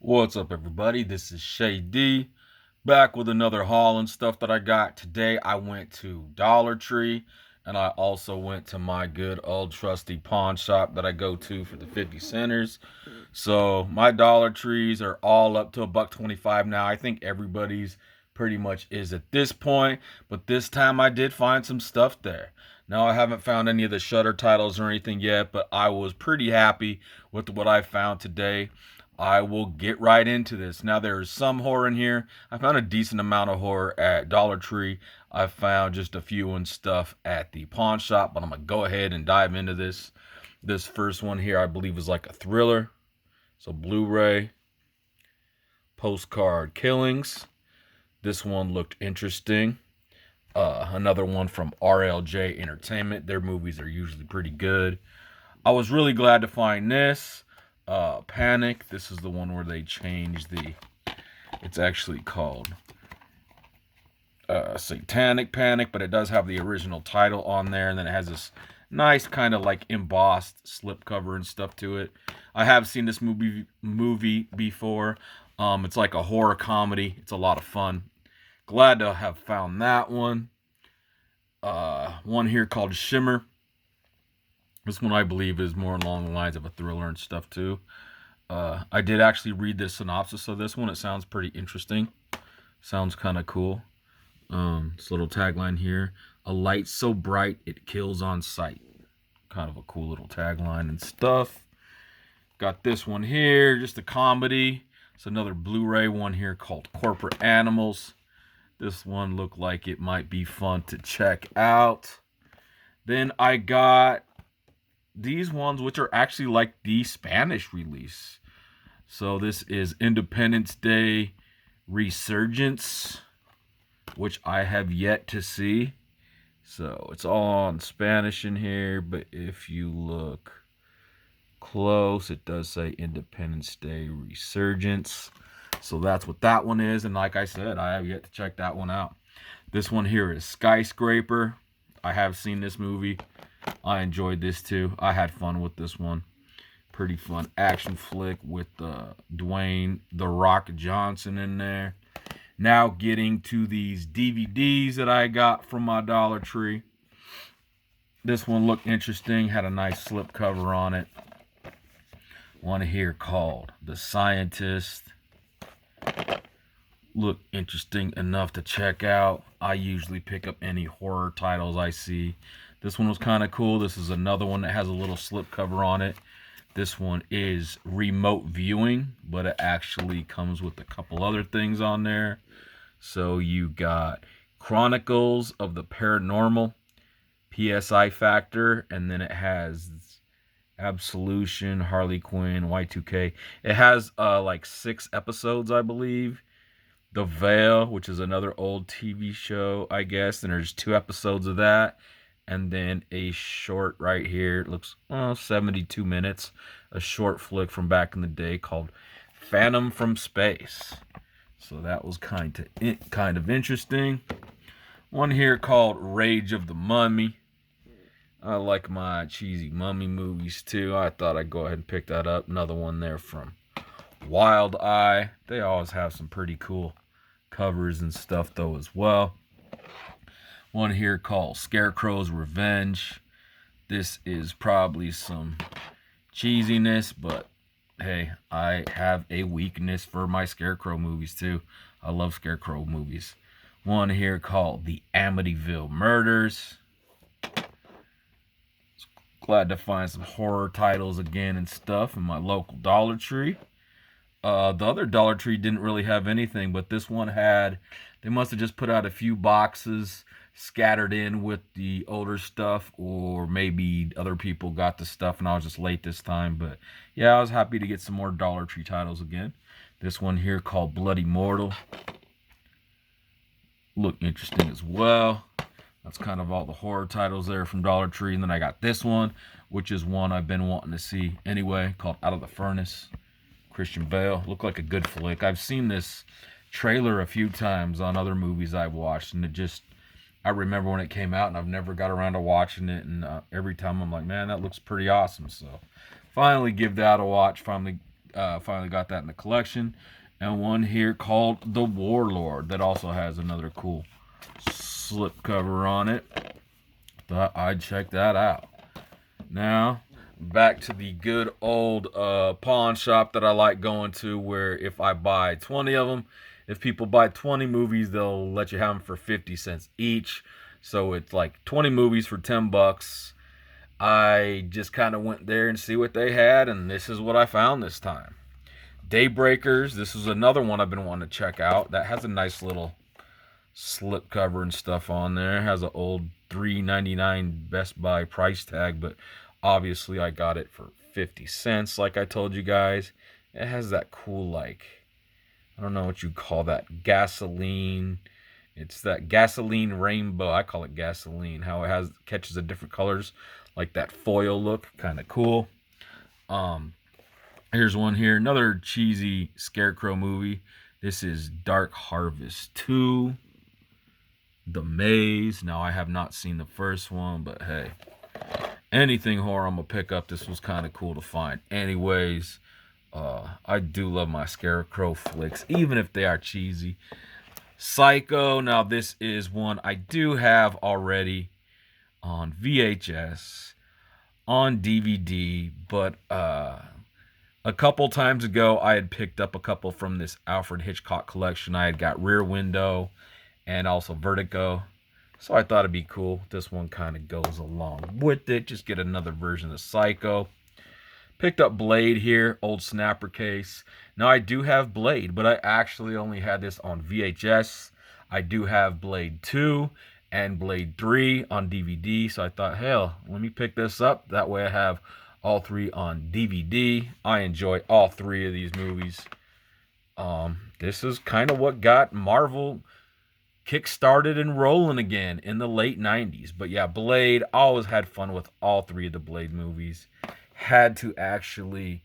What's up, everybody? This is Shay D, back with another haul and stuff that I got. Today I went to Dollar Tree, and I also went to my good old trusty pawn shop that I go to for the 50 centers. So my Dollar Trees are all up to $1.25 now. I think everybody's pretty much is at this point, but this time I did find some stuff there. Now I haven't found any of the Shutter titles or anything yet, but I was pretty happy with what I found today. I will get right into this. Now there's some horror in here. I found a decent amount of horror at Dollar Tree. I found just a few and stuff at the pawn shop, but I'm gonna go ahead and dive into this. This first one here, I believe, is like a thriller. So Blu-ray, Postcard Killings. This one looked interesting. Another one from RLJ Entertainment. Their movies are usually pretty good. I was really glad to find this. Panic. This is the one where they changed the. It's actually called Satanic Panic, but it does have the original title on there, and then it has this nice kind of like embossed slipcover and stuff to it. I have seen this movie before. It's like a horror comedy. It's a lot of fun. Glad to have found that one. One here called Shimmer. This one I believe is more along the lines of a thriller and stuff too. I did actually read the synopsis of this one. It sounds pretty interesting. Sounds kind of cool. This little tagline here: "A light so bright it kills on sight." Kind of a cool little tagline and stuff. Got this one here, just a comedy. It's another Blu-ray one here called Corporate Animals. This one looked like it might be fun to check out. Then I got these ones, which are actually like the Spanish release. So this is Independence Day Resurgence, which I have yet to see. So it's all in Spanish in here, but if you look close, it does say Independence Day Resurgence. So that's what that one is, and like I said, I have yet to check that one out. This one here is Skyscraper. I have seen this movie. I enjoyed this too. I had fun with this one. Pretty fun action flick with Dwayne "The Rock" Johnson in there. Now getting to these DVDs that I got from my Dollar Tree. This one looked interesting. Had a nice slipcover on it. One here called The Scientist. Look interesting enough to check out. I usually pick up any horror titles I see. This one was kind of cool. This is another one that has a little slipcover on it. This one is remote viewing, but it actually comes with a couple other things on there. So you got Chronicles of the Paranormal, PSI Factor, and then it has Absolution, Harley Quinn, Y2K. It has like 6 episodes, I believe. The Veil, which is another old TV show, I guess. And there's 2 episodes of that. And then a short right here. It looks 72 minutes. A short flick from back in the day called Phantom from Space. So that was kind of interesting. One here called Rage of the Mummy. I like my cheesy mummy movies too. I thought I'd go ahead and pick that up. Another one there from Wild Eye. They always have some pretty cool covers and stuff though as well. One here called Scarecrows Revenge. This is probably some cheesiness, but hey, I have a weakness for my Scarecrow movies too. I love Scarecrow movies. One here called The Amityville Murders. Glad to find some horror titles again and stuff in my local Dollar Tree. The other Dollar Tree didn't really have anything, but this one had. They must have just put out a few boxes scattered in with the older stuff, or maybe other people got the stuff and I was just late this time. But yeah, I was happy to get some more Dollar Tree titles again. This one here called Bloody Mortal. Look interesting as well. That's kind of all the horror titles there from Dollar Tree. And then I got this one, which is one I've been wanting to see anyway, called Out of the Furnace. Christian Bale. Looked like a good flick. I've seen this trailer a few times on other movies I've watched, and I remember when it came out, and I've never got around to watching it, and every time I'm like, man, that looks pretty awesome. So finally give that a watch. Finally Finally got that in the collection. And one here called The Warlord that also has another cool slipcover on it. Thought I'd check that out. Now, back to the good old pawn shop that I like going to, where if I buy 20 of them, if people buy 20 movies, they'll let you have them for 50 cents each. So it's like 20 movies for 10 bucks. I just kind of went there and see what they had, and this is what I found this time. Daybreakers. This is another one I've been wanting to check out. That has a nice little slip cover and stuff on there. It has an old $3.99 Best Buy price tag, but obviously I got it for 50 cents like I told you guys. It has that cool, like, I don't know what you call that, gasoline. It's that gasoline rainbow. I call it gasoline. How it catches the different colors, like that foil look, kind of cool. Here's one here, another cheesy Scarecrow movie. This is Dark Harvest 2, The Maze. Now, I have not seen the first one, but hey, anything horror I'm going to pick up. This was kind of cool to find. Anyways, I do love my Scarecrow flicks, even if they are cheesy. Psycho. Now, this is one I do have already on VHS, on DVD, but a couple times ago, I had picked up a couple from this Alfred Hitchcock collection. I had got Rear Window and also Vertigo. So I thought it'd be cool. This one kind of goes along with it. Just get another version of Psycho. Picked up Blade here, old snapper case. Now, I do have Blade, but I actually only had this on VHS. I do have Blade 2 and Blade 3 on DVD. So I thought, hell, let me pick this up. That way I have all three on DVD. I enjoy all three of these movies. This is kind of what got Marvel kick-started and rolling again in the late 90s. But yeah, Blade, always had fun with all three of the Blade movies. Had to actually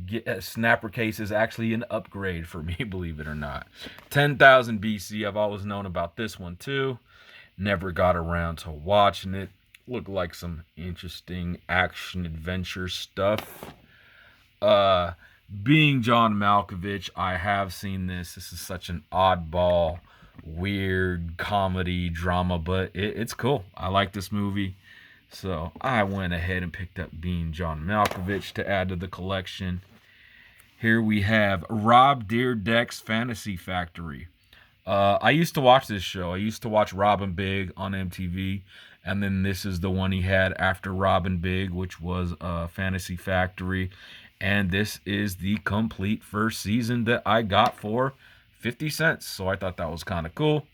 get snapper case is actually an upgrade for me, believe it or not. 10,000 BC, I've always known about this one too. Never got around to watching it. Looked like some interesting action adventure stuff. Being John Malkovich, I have seen this. This is such an oddball, weird comedy drama, but it's cool. I like this movie. So I went ahead and picked up Being John Malkovich to add to the collection. Here we have Rob Dyrdek's Fantasy Factory. I used to watch this show. I used to watch Robin Big on MTV. And then this is the one he had after Robin Big, which was Fantasy Factory. And this is the complete first season that I got for 50 cents. So I thought that was kind of cool.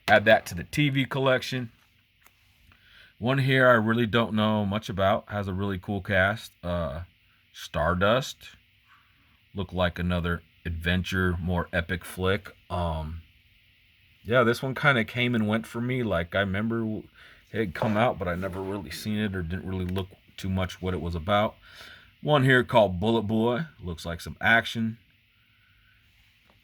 Add that to the TV collection. One here I really don't know much about. Has a really cool cast. Stardust. Looked like another adventure, more epic flick. Yeah, this one kind of came and went for me. Like, I remember it had come out, but I never really seen it or didn't really look too much what it was about. One here called Bullet Boy. Looks like some action.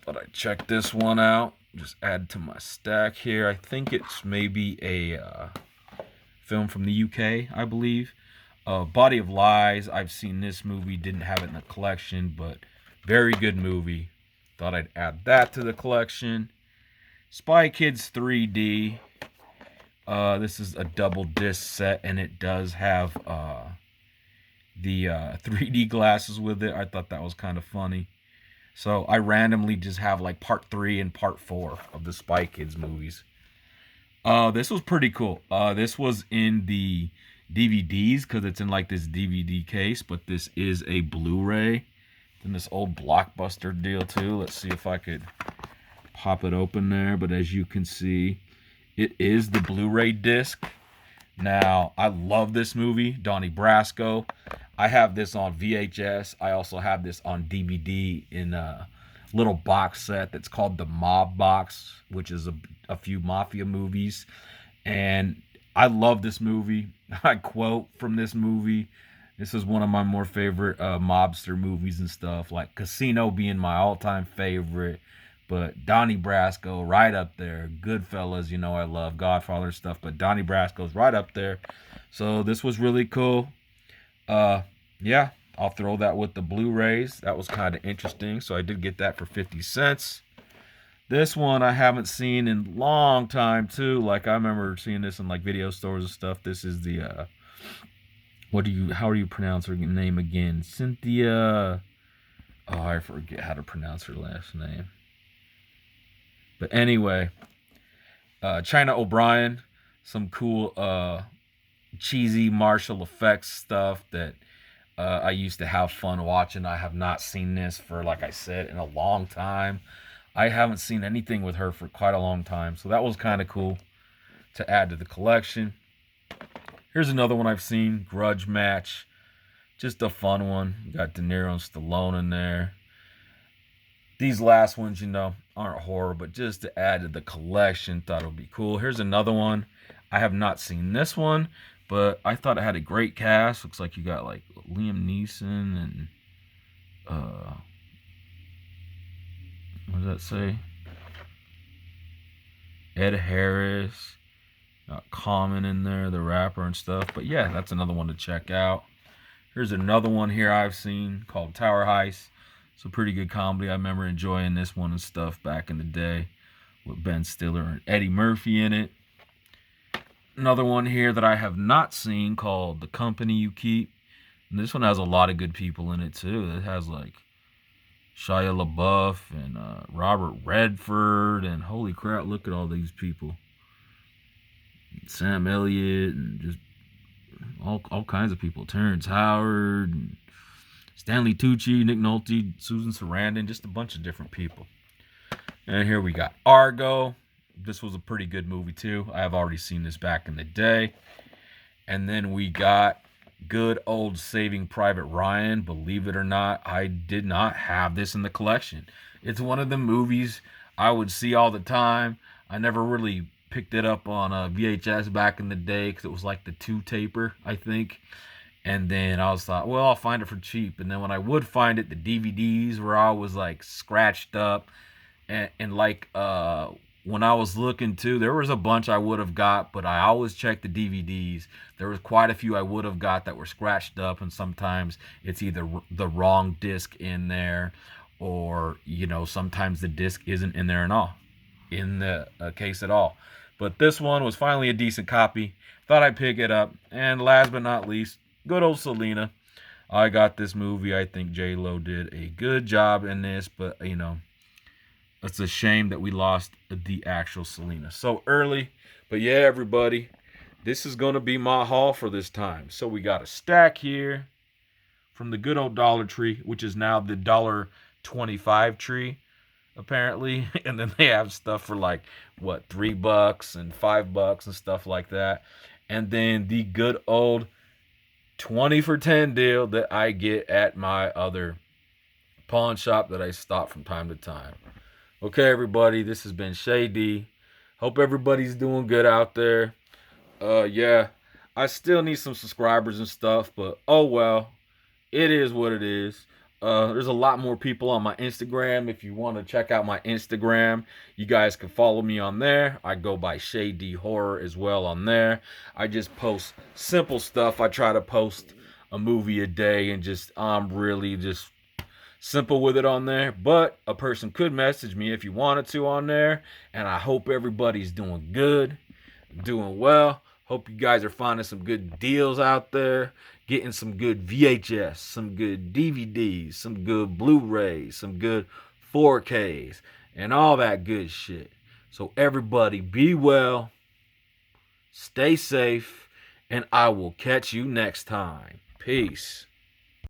Thought I'd check this one out. Just add to my stack here. I think it's maybe a film from the UK, I believe. Body of Lies. I've seen this movie. Didn't have it in the collection, but very good movie. Thought I'd add that to the collection. Spy Kids 3D. This is a double disc set, and it does have the 3D glasses with it. I thought that was kind of funny. So I randomly just have like part 3 and part 4 of the Spy Kids movies. This was pretty cool. This was in the DVDs because it's in like this DVD case, but this is a Blu-ray. In this old Blockbuster deal too. Let's see if I could pop it open there. But as you can see, it is the Blu-ray disc. Now, I love this movie, Donnie Brasco. I have this on VHS. I also have this on DVD in a little box set that's called the Mob Box, which is a few mafia movies. And I love this movie. I quote from this movie. This is one of my more favorite mobster movies and stuff, like Casino being my all-time favorite. But Donnie Brasco, right up there. Goodfellas, you know I love. Godfather stuff, but Donnie Brasco's right up there. So this was really cool. Yeah, I'll throw that with the Blu-rays. That was kind of interesting. So I did get that for 50 cents. This one I haven't seen in a long time too. Like I remember seeing this in like video stores and stuff. This is the how do you pronounce her name again? Cynthia. Oh, I forget how to pronounce her last name. But anyway, China O'Brien, some cool cheesy martial effects stuff that I used to have fun watching. I have not seen this for, like I said, in a long time. I haven't seen anything with her for quite a long time. So that was kind of cool to add to the collection. Here's another one I've seen, Grudge Match. Just a fun one. You got De Niro and Stallone in there. These last ones, aren't horror, but just to add to the collection, thought it would be cool. Here's another one. I have not seen this one, but I thought it had a great cast. Looks like you got like Liam Neeson and what does that say? Ed Harris. Got Common in there, the rapper and stuff. But yeah, that's another one to check out. Here's another one here I've seen called Tower Heist. It's a pretty good comedy. I remember enjoying this one and stuff back in the day with Ben Stiller and Eddie Murphy in it. Another one here that I have not seen called The Company You Keep. And this one has a lot of good people in it too. It has like Shia LaBeouf and Robert Redford, and holy crap, look at all these people. Sam Elliott and just all kinds of people. Terrence Howard, and Stanley Tucci, Nick Nolte, Susan Sarandon, just a bunch of different people. And here we got Argo. This was a pretty good movie too. I have already seen this back in the day. And then we got good old Saving Private Ryan. Believe it or not, I did not have this in the collection. It's one of the movies I would see all the time. I never really picked it up on VHS back in the day because it was like the 2-taper, I think. And then I was thought, well, I'll find it for cheap. And then when I would find it, the DVDs were always like scratched up. And like when I was looking too, there was a bunch I would have got, but I always checked the DVDs. There was quite a few I would have got that were scratched up, and sometimes it's either the wrong disc in there, or sometimes the disc isn't in there at all, in the case at all. But this one was finally a decent copy. Thought I'd pick it up. And last but not least, good old Selena. I got this movie. I think J-Lo did a good job in this, but it's a shame that we lost the actual Selena so early. But yeah, everybody, this is going to be my haul for this time. So we got a stack here from the good old Dollar Tree, which is now the $1.25 tree, apparently. And then they have stuff for like, what, $3 and $5 and stuff like that. And then the good old 20 for 10 deal that I get at my other pawn shop that I stop from time to time. Okay, everybody, this has been Shady. Hope everybody's doing good out there. Yeah, I still need some subscribers and stuff, but oh well, it is what it is. There's a lot more people on my Instagram. If you want to check out my Instagram, you guys can follow me on there. I go by Shady Horror as well on there. I just post simple stuff. I try to post a movie a day, and I'm really just simple with it on there. But a person could message me if you wanted to on there. And I hope everybody's doing good, doing well. Hope you guys are finding some good deals out there, getting some good VHS, some good DVDs, some good Blu-rays, some good 4Ks, and all that good shit. So everybody be well, stay safe, and I will catch you next time. Peace.